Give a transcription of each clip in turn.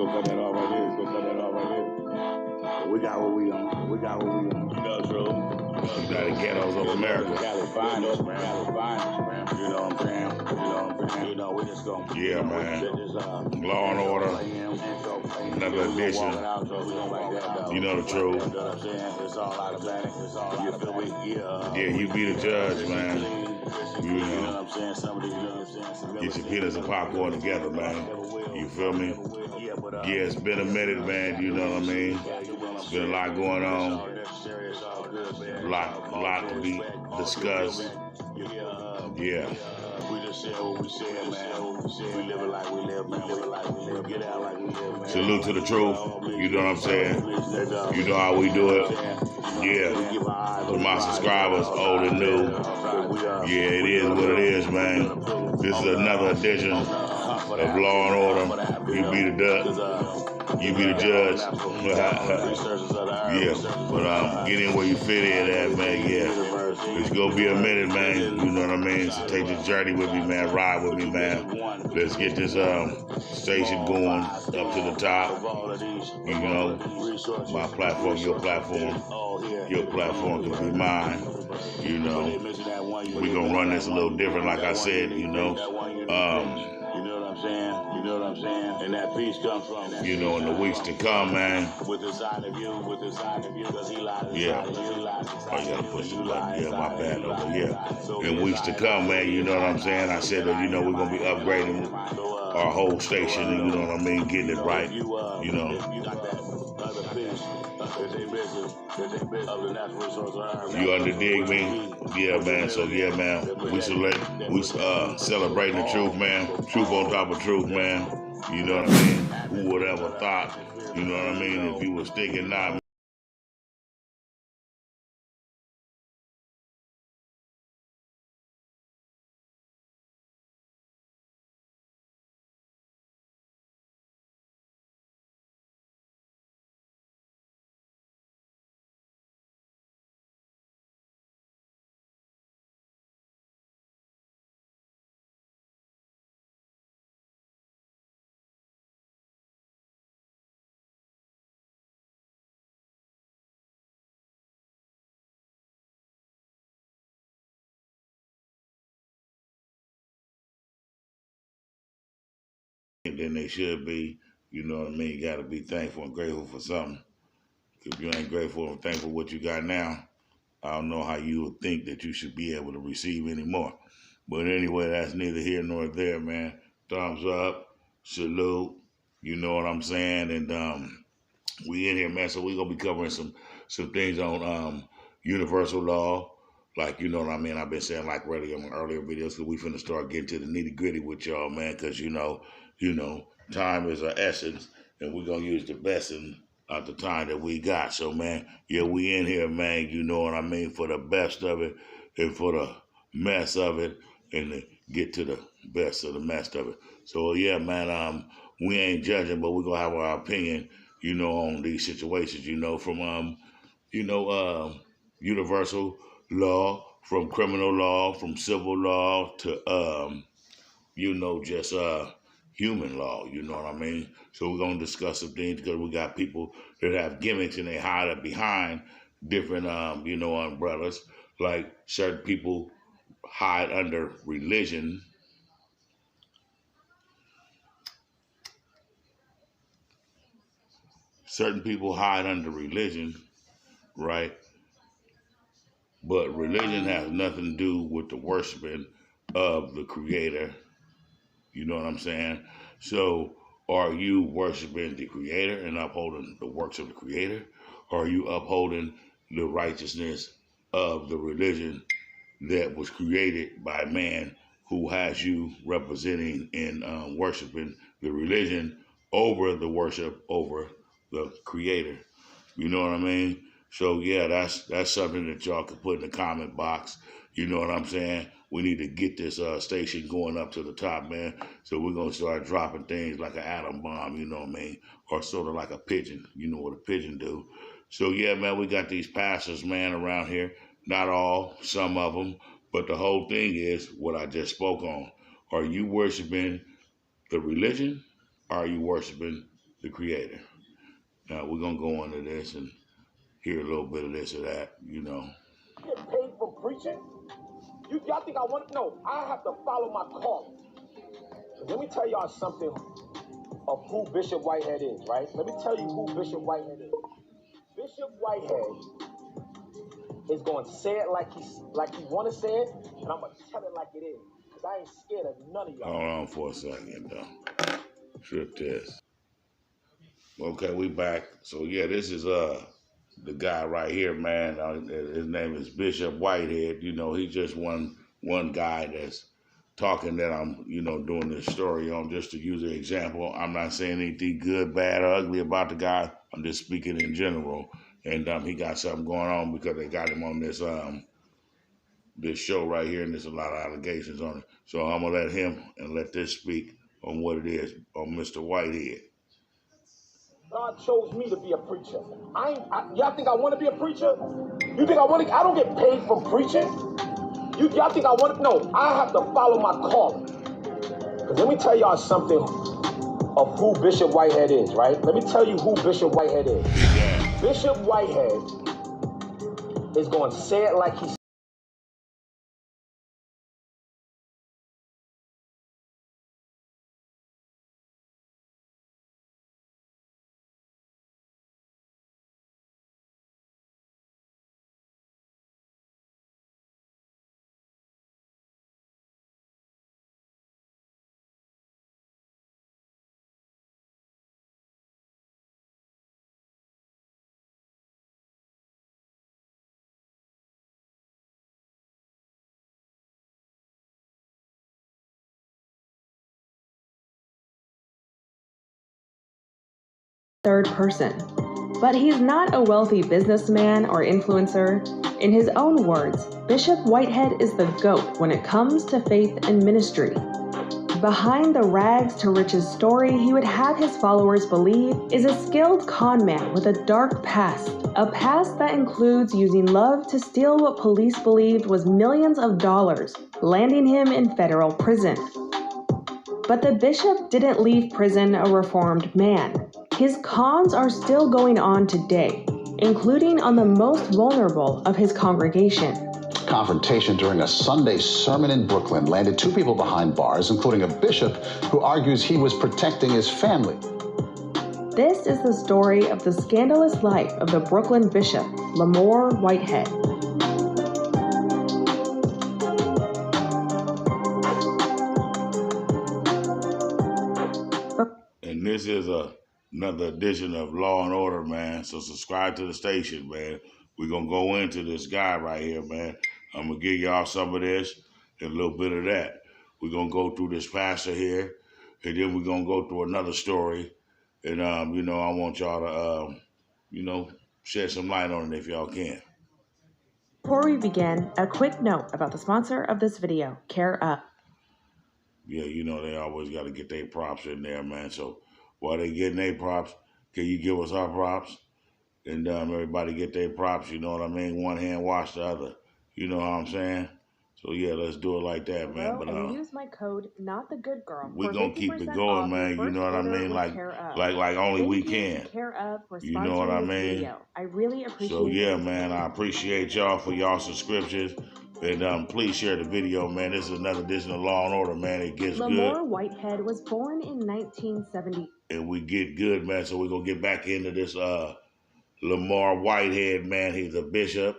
gonna cut that off right here. Let's go cut that off right here. We got what we on. We got what we on. You know, true. You got the ghettos of America. Cali finest, man. Cali finest, man. You know what I'm saying? You know what I'm saying? You know, we just gonna. Yeah, man. Law and Order. Another edition. You know the truth. It's all out of panic. It's all out of panic. Yeah, you be the judge, man. You know. What I'm saying? Somebody, you know what I'm saying? Get your peanuts and popcorn together, man. You feel me? Yeah, it's been a minute, man. You know what I mean? It's been a lot going on. A lot to be discussed. Yeah. We just said what we said, man. We live it like we live, man. We live it like we live. Get out like we live, man. Salute to the truth. You know what I'm saying? You know how we do it. Yeah. To my subscribers, old and new. Yeah, it is what it is, man. This is another edition of Law and Order. You be the you be the judge. Yeah, but get in where you fit in at, man. Yeah, it's gonna be a minute, man. You know what I mean? So take this journey with me, man. Ride with me, man. Let's get this station going up to the top. You know, my platform, your platform can be mine. You know, we gonna run this a little different, like I said. You know, you know what I'm saying? And that peace comes from, you know, in the weeks to come, man. With the side of you, because he lied. Yeah. Oh, you gotta push the button. Yeah, my bad, though. Yeah. In weeks to come, man, you know what I'm saying? I said that, you know, we're gonna be upgrading our whole station, and you know what I mean, getting it right. You know. You under dig me? Yeah, man. So yeah, man. We celebrating the truth, man. Truth on top of truth, man. You know what I mean? Who would ever thought? You know what I mean? If you was thinking not. Than they should be. You know what I mean? You got to be thankful and grateful for something. If you ain't grateful and thankful for what you got now, I don't know how you would think that you should be able to receive any more. But anyway, that's neither here nor there, man. Thumbs up, salute, you know what I'm saying? And we in here, man, so we going to be covering some things on universal law. Like, you know what I mean? I've been saying like really in earlier videos, because we finna start getting to the nitty gritty with y'all, man, because, you know, time is our essence, and we're going to use the best at the time that we got. So, man, yeah, we in here, man, you know what I mean, for the best of it and for the mess of it, and to get to the best of the mess of it. So, yeah, man, we ain't judging, but we're going to have our opinion, you know, on these situations, you know, from, universal law, from criminal law, from civil law to, you know, just human law, you know what I mean? So we're going to discuss some things because we got people that have gimmicks and they hide behind different, you know, umbrellas. Like certain people hide under religion. Certain people hide under religion, right? But religion has nothing to do with the worshiping of the Creator. You know what I'm saying? So are you worshiping the Creator and upholding the works of the Creator? Or are you upholding the righteousness of the religion that was created by man, who has you representing and worshiping the religion over the worship over the Creator? You know what I mean? So yeah, that's something that y'all can put in the comment box. You know what I'm saying? We need to get this station going up to the top, man. So we're going to start dropping things like an atom bomb, you know what I mean? Or sort of like a pigeon. You know what a pigeon do. So yeah, man, we got these pastors, man, around here. Not all, some of them. But the whole thing is what I just spoke on. Are you worshiping the religion? Or are you worshiping the Creator. Now we're gonna go into this and hear a little bit of this or that, you know. Get paid for preaching? Y'all think I want to know? I have to follow my calling. Let me tell y'all something of who Bishop Whitehead is, right? Let me tell you who Bishop Whitehead is. Bishop Whitehead is going to say it like he want to say it, and I'm going to tell it like it is, because I ain't scared of none of y'all. Hold on for a second, though. Trip test. Okay, we back. So yeah, this is the guy right here, man. His name is Bishop Whitehead. You know, he's just one guy that's talking that I'm, you know, doing this story on, just to use an example. I'm not saying anything good, bad, or ugly about the guy. I'm just speaking in general. And he got something going on because they got him on this this show right here, and there's a lot of allegations on it. So I'm gonna let him and let this speak on what it is on Mr. Whitehead. God chose me to be a preacher. Y'all think I want to be a preacher? You think I want to? I don't get paid for preaching. Y'all think I want to? No, I have to follow my calling. Because let me tell y'all something of who Bishop Whitehead is, right? Let me tell you who Bishop Whitehead is. Yeah. Bishop Whitehead is going to say it like he's. Third person. But he's not a wealthy businessman or influencer. In his own words, Bishop Whitehead is the GOAT when it comes to faith and ministry. Behind the rags to riches story he would have his followers believe is a skilled con man with a dark past. A past that includes using love to steal what police believed was millions of dollars, landing him in federal prison. But the bishop didn't leave prison a reformed man. His cons are still going on today, including on the most vulnerable of his congregation. Confrontation during a Sunday sermon in Brooklyn landed 2 people behind bars, including a bishop who argues he was protecting his family. This is the story of the scandalous life of the Brooklyn bishop, Lamor Whitehead. And this is another edition of Law and Order, man. So subscribe to the station, man. We're going to go into this guy right here, man. I'm going to give y'all some of this and a little bit of that. We're going to go through this pastor here, and then we're going to go through another story. And, you know, I want y'all to, you know, shed some light on it if y'all can. Before we begin, a quick note about the sponsor of this video, CareUp. Yeah, you know, they always got to get their props in there, man. So while they getting their props, can you give us our props? And everybody get their props, you know what I mean? One hand wash the other. You know what I'm saying? So yeah, let's do it like that, man. But and use my code NotTheGoodGirl. We're gonna keep it going, man. You know what I mean? Like only we can. You know what I mean? I really appreciate it. So yeah, man, I appreciate y'all for y'all subscriptions. And please share the video, man. This is another edition of Law and Order, man. It gets good. Lamor Whitehead was born in 1970. And we get good, man. So we're gonna get back into this Lamor Whitehead, man. He's a bishop.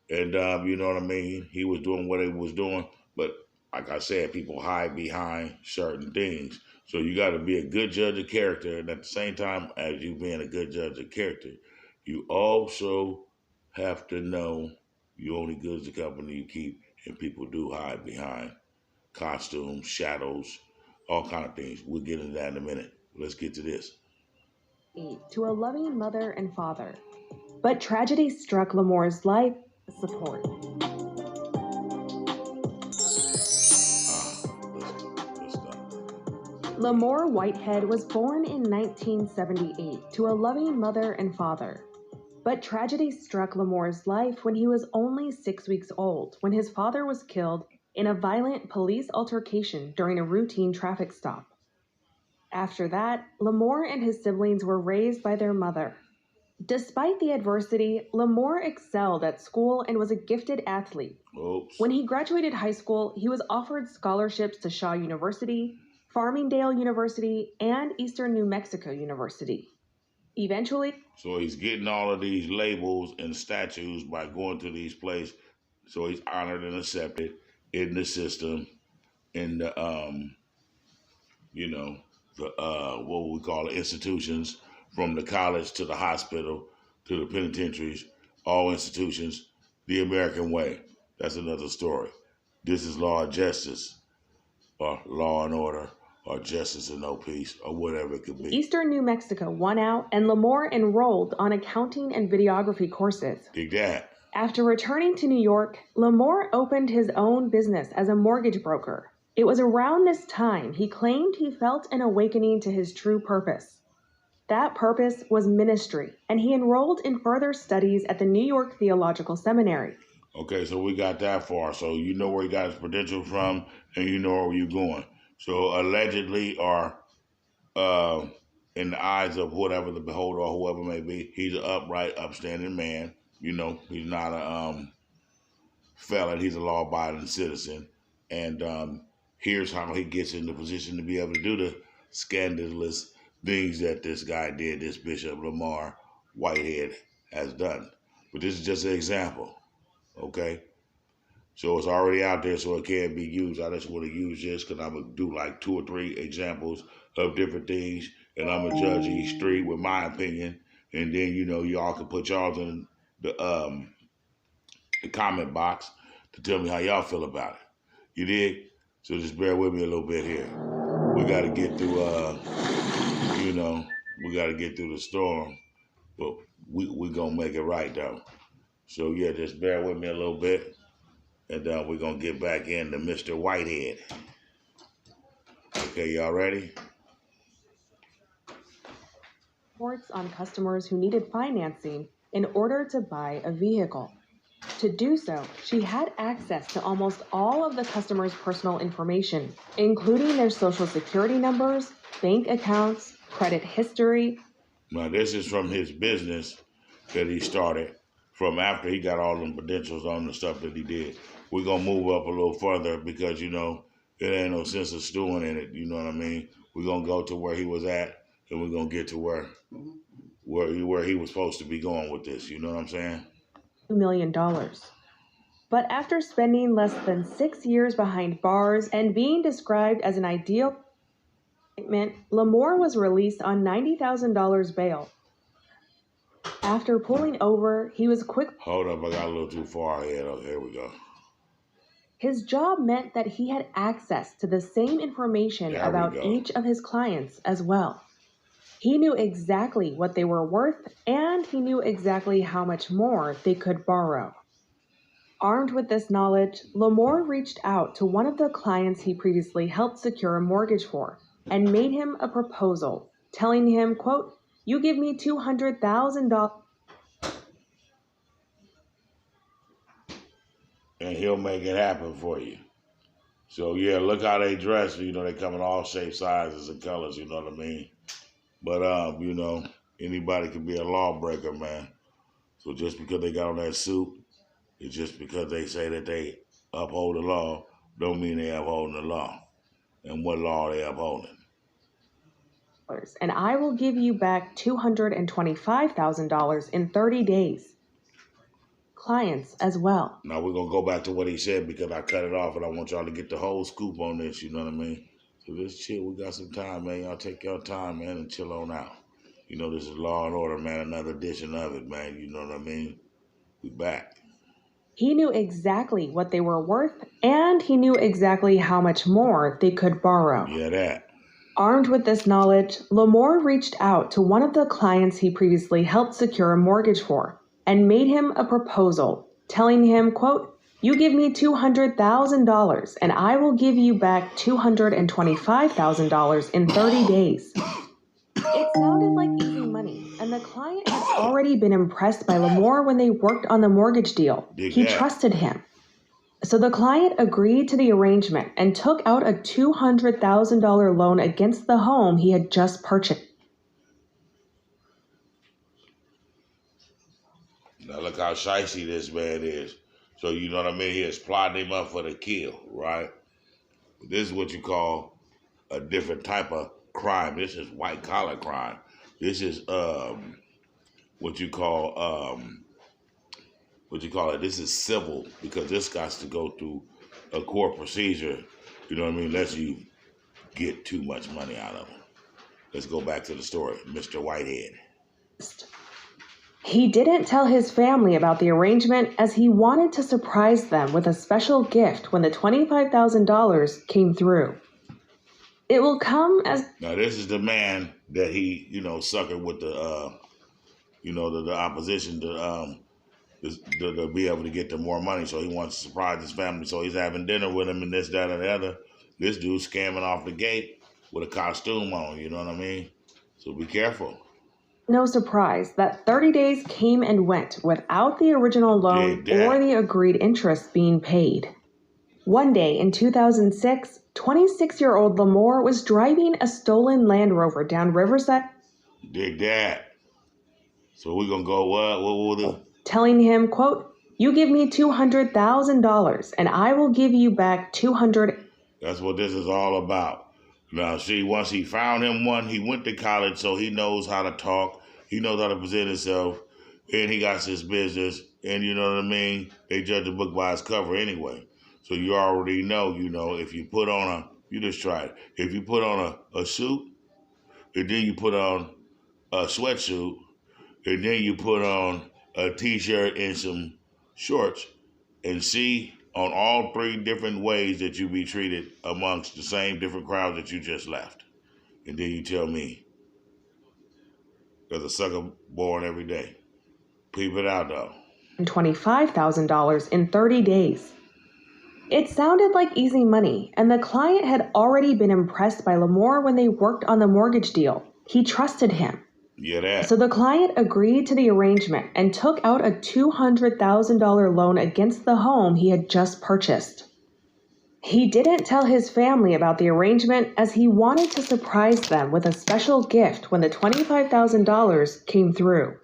And you know what I mean? He was doing what he was doing. But like I said, people hide behind certain things. So you got to be a good judge of character. And at the same time as you being a good judge of character, you also have to know you only good as the company you keep. And people do hide behind costumes, shadows, all kind of things. We'll get into that in a minute. Let's get to this. To a loving mother and father. But tragedy struck Lamor's life. Support. Lamor Whitehead was born in 1978 to a loving mother and father. But tragedy struck Lamor's life when he was only 6 weeks old, when his father was killed in a violent police altercation during a routine traffic stop. After that, Lamore and his siblings were raised by their mother. Despite the adversity, Lamore excelled at school and was a gifted athlete. Oops. When he graduated high school, he was offered scholarships to Shaw University, Farmingdale University, and Eastern New Mexico University. Eventually, So he's getting all of these labels and statues by going to these places. So he's honored and accepted in the system, in the what we call it, institutions, from the college to the hospital to the penitentiaries, all institutions, the American way. That's another story. This is Law and Justice, or Law and Order, or Justice and No Peace, or whatever it could be. Eastern New Mexico won out, and Lamore enrolled on accounting and videography courses. Dig that. After returning to New York, Lamore opened his own business as a mortgage broker. It was around this time he claimed he felt an awakening to his true purpose. That purpose was ministry, and he enrolled in further studies at the New York Theological Seminary. Okay, so we got that far. So you know where he got his credential from, and you know where you're going. So allegedly, or in the eyes of whatever the beholder or whoever may be, he's an upright, upstanding man. You know, he's not a felon. He's a law-abiding citizen. And here's how he gets in the position to be able to do the scandalous things that this guy did, this Bishop Lamar Whitehead has done. But this is just an example, okay? So it's already out there, so it can't be used. I just want to use this because I'm going to do like 2 or 3 examples of different things, and I'm going to judge each 3 with my opinion, and then, you know, y'all can put y'all in the comment box to tell me how y'all feel about it. You dig? So just bear with me a little bit here. We got to get through, we got to get through the storm, but we going to make it right, though. So, yeah, just bear with me a little bit, and we're going to get back into Mr. Whitehead. Okay, y'all ready? Reports on customers who needed financing in order to buy a vehicle. To do so, she had access to almost all of the customers' personal information, including their social security numbers, bank accounts, credit history. Now, this is from his business that he started from after he got all them credentials on the stuff that he did. We're going to move up a little further because, you know, it ain't no sense of stewing in it. You know what I mean? We're going to go to where he was at, and we're going to get to where he was supposed to be going with this. You know what I'm saying? $2 million. But after spending less than 6 years behind bars and being described as an ideal treatment, Lamore was released on $90,000 bail. After pulling over, he was quick. Hold up, I got a little too far ahead. Oh, here we go. His job meant that he had access to the same information about each of his clients as well. He knew exactly what they were worth, and he knew exactly how much more they could borrow. Armed with this knowledge, Lamore reached out to one of the clients he previously helped secure a mortgage for and made him a proposal, telling him, quote, "You give me $200,000. And he'll make it happen for you." So, yeah, look how they dress. You know, they come in all shapes, sizes, and colors, you know what I mean? But, you know, anybody can be a lawbreaker, man. So just because they got on that suit, it's just because they say that they uphold the law, don't mean they upholding the law. And what law are they upholding? And I will give you back $225,000 in 30 days. Clients as well. Now we're going to go back to what he said because I cut it off and I want y'all to get the whole scoop on this, you know what I mean? So let's chill. We got some time, man. Y'all take your time, man, and chill on out. You know, this is Law and Order, man. Another edition of it, man. You know what I mean? We back. He knew exactly what they were worth, and he knew exactly how much more they could borrow. Yeah, that. Armed with this knowledge, Lamore reached out to one of the clients he previously helped secure a mortgage for and made him a proposal, telling him, quote, "You give me $200,000 and I will give you back $225,000 in 30 days. It sounded like easy money, and the client had already been impressed by Lamore when they worked on the mortgage deal. He trusted him. So the client agreed to the arrangement and took out a $200,000 loan against the home he had just purchased. Now look how shicey this man is. So you know what I mean? He is plotting him up for the kill, right? This is what you call a different type of crime. This is white collar crime. This is what you call it. This is civil, because this got to go through a court procedure. You know what I mean? Unless you get too much money out of him. Let's go back to the story, Mr. Whitehead. He didn't tell his family about the arrangement as he wanted to surprise them with a special gift when the $25,000 came through. It will come as... Now, this is the man that he, suckered with the, the opposition to be able to get them more money. So he wants to surprise his family. So he's having dinner with him and this, that, and the other. This dude's scamming off the gate with a costume on, you know what I mean? So be careful. No surprise that 30 days came and went without the original loan or the agreed interest being paid. One day in 2006, 26-year-old Lamore was driving a stolen Land Rover down Riverside. Dig that. So we're going to go what? What will we do? Telling him, quote, "You give me $200,000 and I will give you back $200,000. That's what this is all about. Now, see, once he found him one, he went to college, so he knows how to talk. He knows how to present himself, and he got his business. And you know what I mean? They judge a book by its cover anyway. So you already know, if you put on you just try it. If you put on a suit, and then you put on a sweatsuit, and then you put on a T-shirt and some shorts, and see on all three different ways that you be treated amongst the same different crowds that you just left. And then you tell me there's a sucker born every day. Peep it out, though. $25,000 in 30 days. It sounded like easy money, and the client had already been impressed by Lamore when they worked on the mortgage deal. He trusted him. Yeah, that. So the client agreed to the arrangement and took out a $200,000 loan against the home he had just purchased. He didn't tell his family about the arrangement as he wanted to surprise them with a special gift when the $25,000 came through.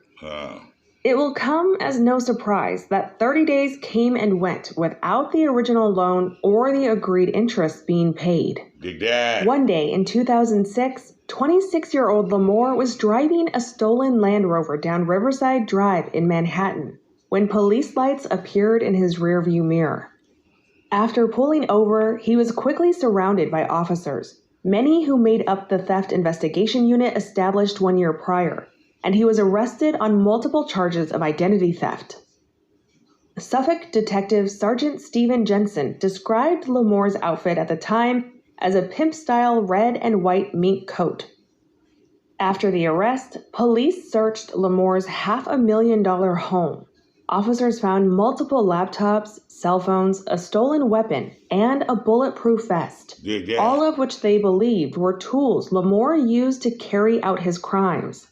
It will come as no surprise that 30 days came and went without the original loan or the agreed interest being paid. Dig that. One day in 2006, 26-year-old Lamore was driving a stolen Land Rover down Riverside Drive in Manhattan when police lights appeared in his rearview mirror. After pulling over, he was quickly surrounded by officers, many who made up the theft investigation unit established 1 year prior, and he was arrested on multiple charges of identity theft. Suffolk Detective Sergeant Stephen Jensen described Lamore's outfit at the time as a pimp-style red and white mink coat. After the arrest, police searched Lamore's $500,000 home. Officers found multiple laptops, cell phones, a stolen weapon, and a bulletproof vest, all of which they believed were tools Lamore used to carry out his crimes.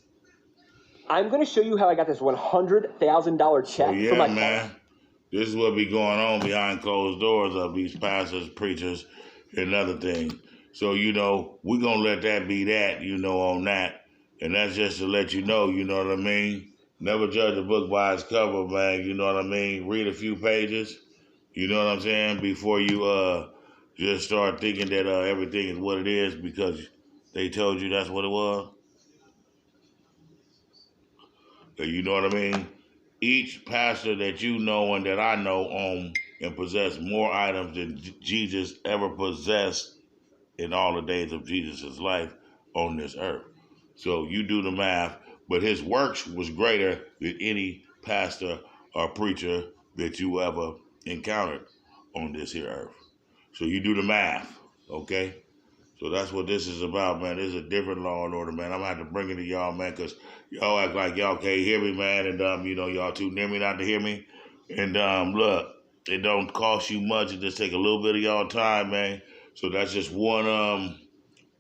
I'm going to show you how I got this $100,000 check for my man. This is what be going on behind closed doors of these pastors, preachers, and other things. So, we're going to let that be that, on that. And that's just to let you know what I mean? Never judge a book by its cover, man, you know what I mean? Read a few pages, you know what I'm saying, before you just start thinking that everything is what it is because they told you that's what it was. You know what I mean? Each pastor that you know and that I know own and possess more items than Jesus ever possessed in all the days of Jesus' life on this earth. So you do the math, but his works was greater than any pastor or preacher that you ever encountered on this here earth. So you do the math, okay? So that's what this is about, man. This is a different law and order, man. I'm going to have to bring it to y'all, man, because y'all act like y'all can't hear me, man, and, y'all too near me not to hear me. And, look, it don't cost you much. It just take a little bit of y'all time, man. So that's just one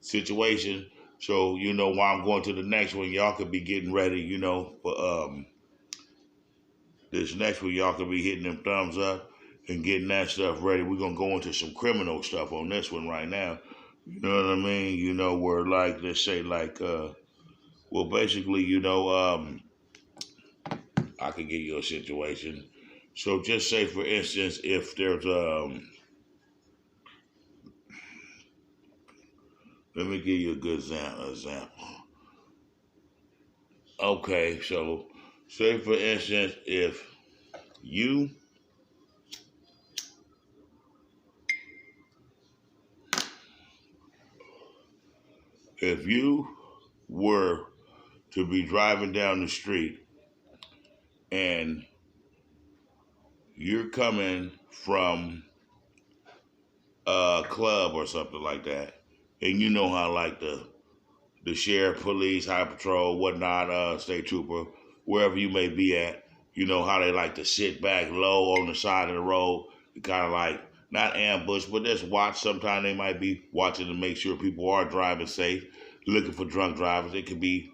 situation. So, while I'm going to the next one, y'all could be getting ready, for this next one, y'all could be hitting them thumbs up and getting that stuff ready. We're gonna go into some criminal stuff on this one right now. You know what I mean? You know, where like, let's say like, well, basically, you know, I could give you a situation. So just say, for instance, if there's, let me give you a good example. Okay, so say for instance, if you were to be driving down the street and you're coming from a club or something like that, and you know how like the sheriff, police, high patrol, whatnot, state trooper, wherever you may be at, you know how they like to sit back low on the side of the road, kind of like not ambush, but just watch. Sometimes they might be watching to make sure people are driving safe, looking for drunk drivers. It could be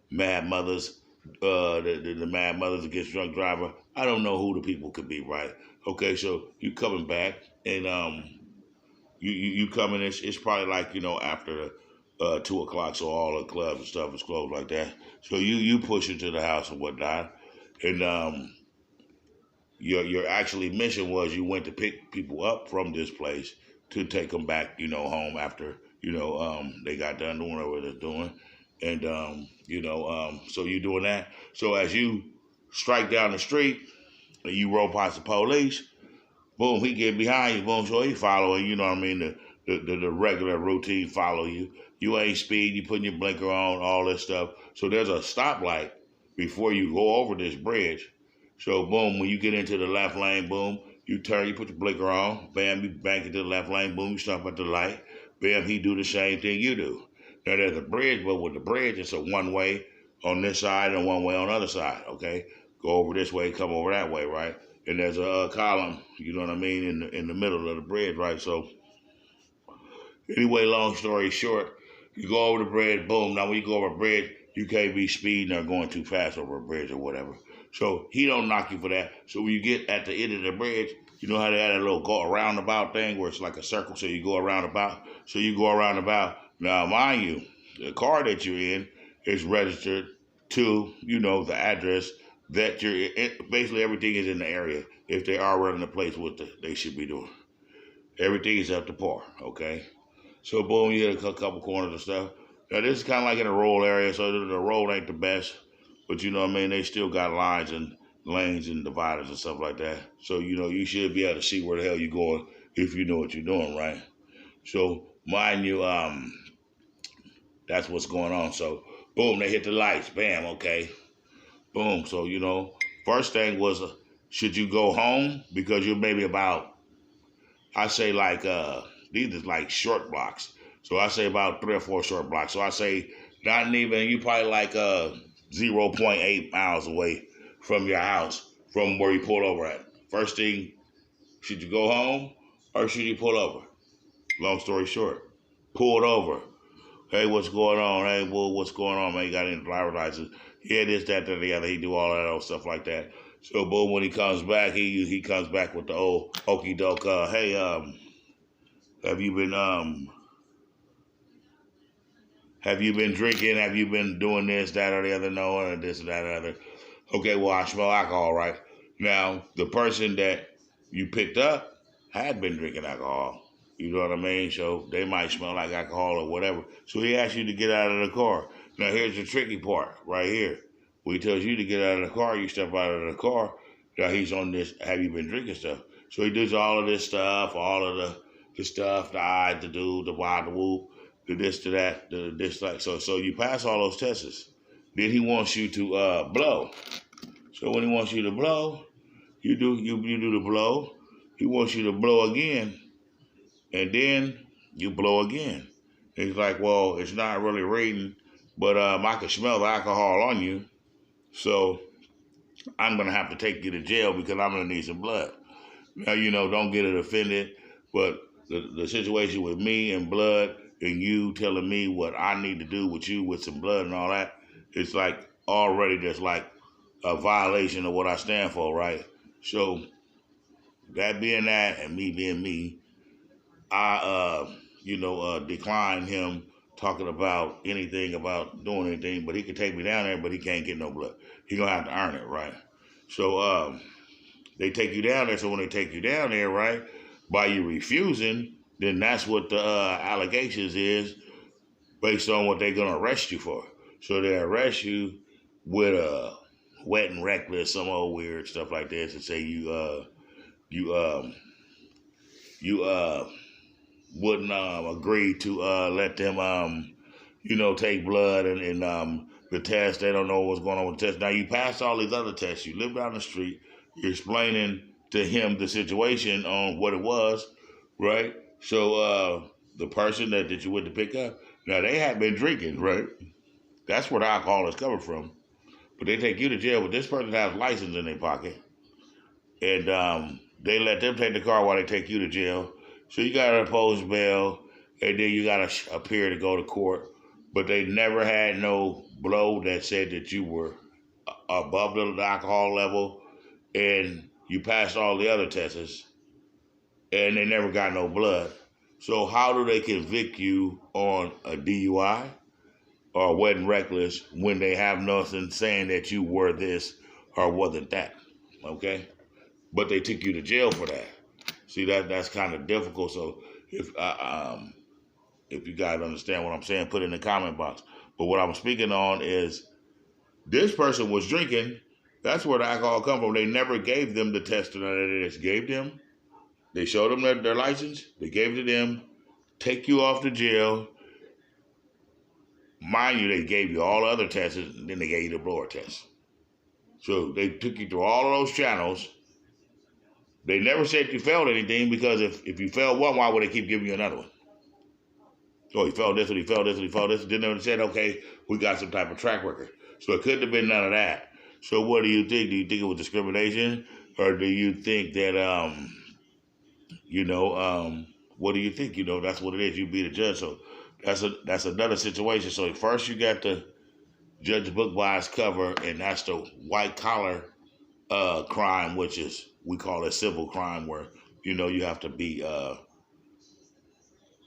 mad mothers, the mad mothers against drunk driver. I don't know who the people could be, right? Okay, so you coming back and you coming. It's probably like, you know, after 2 o'clock, so all the clubs and stuff is closed like that. So you push into the house and whatnot, and your actually mission was you went to pick people up from this place to take them back, you know, home after, you know, they got done doing whatever they're doing, and you know, so you doing that. So as you strike down the street and you roll past the police, boom, he get behind you, boom, so he following, you know what I mean, the regular routine follow you. You ain't speed, you putting your blinker on, all this stuff. So there's a stoplight before you go over this bridge. So boom, when you get into the left lane, boom, you turn, you put your blinker on, bam, you bank into the left lane, boom, you stop at the light, bam, he do the same thing you do. Now there's a bridge, but with the bridge, it's a one way on this side and one way on the other side, okay? Go over this way, come over that way, right? And there's a column, you know what I mean, in the middle of the bridge, right? So anyway, long story short, you go over the bridge, boom. Now when you go over a bridge, you can't be speeding or going too fast over a bridge or whatever. So he don't knock you for that. So when you get at the end of the bridge, you know how they had a little go roundabout thing where it's like a circle, so you go around about. So you go around about. Now, mind you, the car that you're in is registered to, you know, the address that you're in. Basically, everything is in the area. If they are running the place, what they should be doing. Everything is up to par, okay? So boom, you hit a couple corners and stuff. Now this is kind of like in a rural area, so the road ain't the best, but you know what I mean, they still got lines and lanes and dividers and stuff like that. So, you know, you should be able to see where the hell you're going if you know what you're doing, right? So mind you, that's what's going on. So boom, they hit the lights, bam, okay. Boom, so you know, first thing was, should you go home? Because you're maybe about, I say like, these is like short blocks. So I say about 3 or 4 short blocks. So I say not even, you probably like 0.8 miles away from your house, from where you pulled over at. First thing, should you go home or should you pull over? Long story short, pulled over. Hey, what's going on? Hey, well, what's going on, man? You got any driver's license? Yeah, this, that, that, the other. He do all that old stuff like that. So boom, when he comes back, he comes back with the old okey doke. Hey, have you been drinking? Have you been doing this, that, or the other? No, or this, that, or the other. Okay, well, I smell alcohol, right? Now, the person that you picked up had been drinking alcohol. You know what I mean? So they might smell like alcohol or whatever. So he asks you to get out of the car. Now, here's the tricky part right here. When he tells you to get out of the car, you step out of the car. Now, he's on this, have you been drinking stuff? So he does all of this stuff, all of the stuff, the I, the do, the why, the whoop, the this, to that, the this, like. So you pass all those tests. Then he wants you to blow. So when he wants you to blow, you do the blow. He wants you to blow again, and then you blow again. And he's like, well, it's not really reading, but I can smell the alcohol on you, so I'm going to have to take you to jail because I'm going to need some blood. Now, you know, don't get it offended, but the situation with me and blood and you telling me what I need to do with you with some blood and all that, it's like already just like a violation of what I stand for, right? So that being that, and me being me, I declined him talking about anything about doing anything. But he could take me down there, but he can't get no blood. He gonna have to earn it, right? So they take you down there. So when they take you down there, right, by you refusing, then that's what the allegations is based on what they're gonna arrest you for. So they arrest you with a wet and reckless, some old weird stuff like this, and say you wouldn't agree to let them take blood and the test. They don't know what's going on with the test. Now you passed all these other tests. You live down the street. You're explaining to him the situation on what it was, right? So the person that you went to pick up, now they had been drinking, right? That's where the alcohol is coming from. But they take you to jail, but this person has a license in their pocket. And they let them take the car while they take you to jail. So you got to oppose bail, and then you got to appear to go to court. But they never had no blow that said that you were above the alcohol level, and you passed all the other tests, and they never got no blood. So how do they convict you on a DUI or wet and reckless when they have nothing saying that you were this or wasn't that? Okay? But they took you to jail for that. See, that's kind of difficult. So if you guys understand what I'm saying, put it in the comment box. But what I'm speaking on is this person was drinking. That's where the alcohol come from. They never gave them the test that they just gave them. They showed them their license. They gave it to them. Take you off to jail. Mind you, they gave you all the other tests, and then they gave you the blower test. So they took you through all of those channels. They never said you failed anything, because if you failed one, why would they keep giving you another one? Oh, he failed this one, he failed this one, he failed this one. Then they said, okay, we got some type of track record. So it couldn't have been none of that. So what do you think? Do you think it was discrimination? Or do you think that, what do you think? That's what it is. You be the judge. So that's another situation. So first you got the judge book by its cover, and that's the white collar crime, which is, we call it civil crime, where you have to be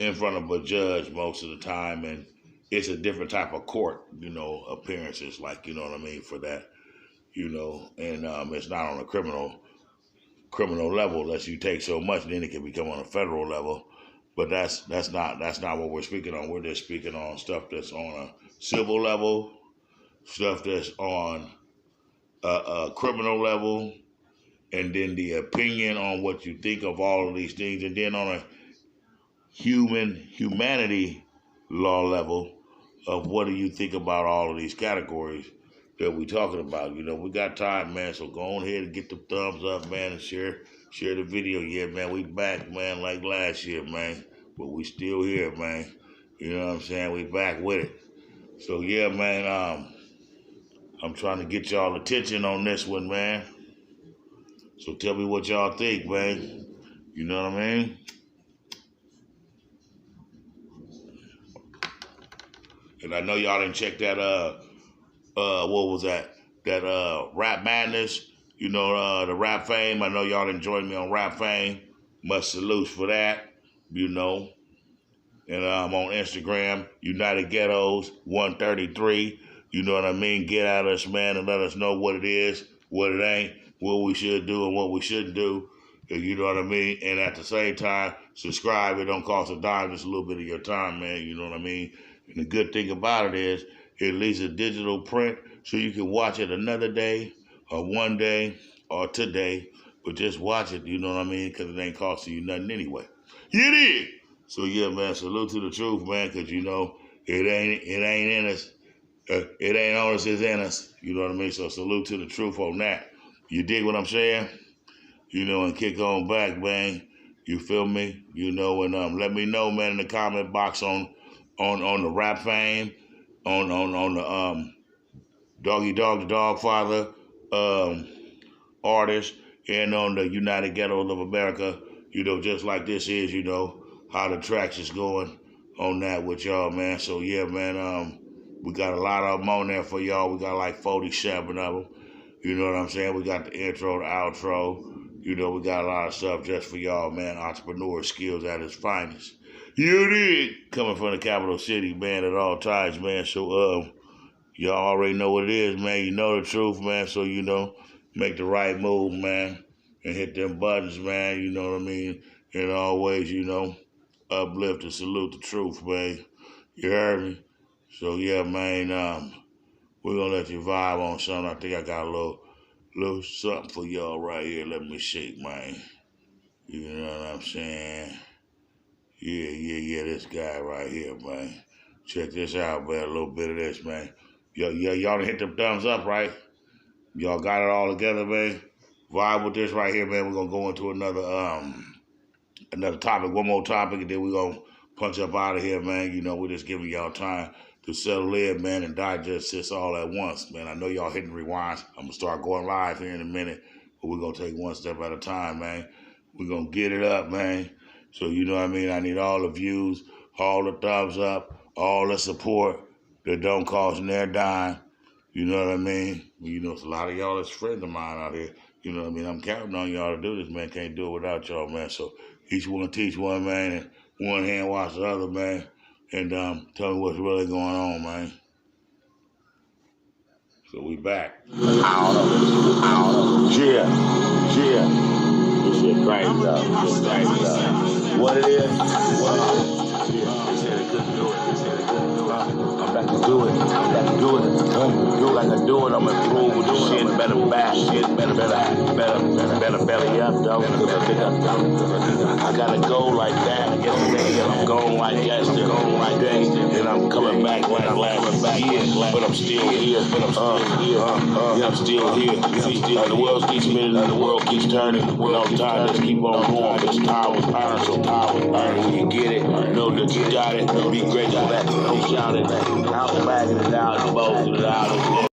in front of a judge most of the time, and it's a different type of court appearances, like for that, and it's not on a criminal level unless you take so much, then it can become on a federal level. But that's not what we're speaking on. We're just speaking on stuff that's on a civil level, stuff that's on a criminal level, and then the opinion on what you think of all of these things, and then on a humanity law level of what do you think about all of these categories that we talking about. We got time, man, so go on ahead and get the thumbs up, man, and share the video. Yeah, man, we back, man, like last year, man, but we still here, man. You know what I'm saying? We back with it. So yeah, man, I'm trying to get y'all attention on this one, man. So tell me what y'all think, man. You know what I mean? And I know y'all didn't check that, what was that? That Rap Madness, the Rap Fame. I know y'all didn't join me on Rap Fame. Much salutes for that, And I'm on Instagram, United Ghettos 133. You know what I mean? Get at us, man, and let us know what it is, what it ain't, what we should do and what we shouldn't do. You know what I mean? And at the same time, subscribe. It don't cost a dime, just a little bit of your time, man. You know what I mean? And the good thing about it is it leaves a digital print so you can watch it another day or one day or today, but just watch it, you know what I mean? Because it ain't costing you nothing anyway. It is. So yeah, man, salute to the truth, man, because it ain't in us. It ain't on us, it's in us. You know what I mean? So salute to the truth on that. You dig what I'm saying? And kick on back, man. You feel me? And let me know, man, in the comment box on the Rap Fame, on the Doggy Dog, the Dog Father artist, and on the United Ghettos of America, just like this is, how the tracks is going on that with y'all, man. So yeah, man, we got a lot of them on there for y'all. We got like 47 of them. You know what I'm saying? We got the intro, the outro, You know, we got a lot of stuff just for y'all, man. Entrepreneur skills at its finest. You did. Coming from the capital city, man, at all times, man. So, y'all already know what it is, man. You know the truth, man. So, you know, make the right move, man. And hit them buttons, man. You know what I mean? And always, you know, uplift and salute the truth, man. You heard me? So, yeah, man, we're going to let you vibe on something. I think I got a little something for y'all right here. Let me shake, man. You know what I'm saying? Yeah, this guy right here, man. Check this out, man. A little bit of this, man. Y'all done hit them thumbs up, right? Y'all got it all together, man. Vibe with this right here, man. We're going to go into another topic, one more topic, and then we're going to punch up out of here, man. You know, we're just giving y'all time to settle in, man, and digest this all at once, man. I know y'all hitting rewinds. I'm going to start going live here in a minute, but we're going to take one step at a time, man. We're going to get it up, man. So, you know what I mean? I need all the views, all the thumbs up, all the support that don't cost near dime. You know what I mean? You know, it's a lot of y'all that's friends of mine out here. You know what I mean? I'm counting on y'all to do this, man. Can't do it without y'all, man. So each one teach one, man, and one hand wash the other, man. And tell me what's really going on, man. So we back. I don't know. Yeah. This shit crazy, though. What it is? They said they couldn't do it. I'm back to do it. Like I do it, I'm improved with this shit. Better back shit. Better belly up, though. Cause I think I gotta go like that. I'm going like that. And I'm coming back like last year. But I'm still here. I'm still here. The world keeps spinning, the world keeps turning. All the time, just keep on going. It's power, so power. When you get it, know that you got it. Be grateful that. Don't shout it. I'm bagging it out, both it out.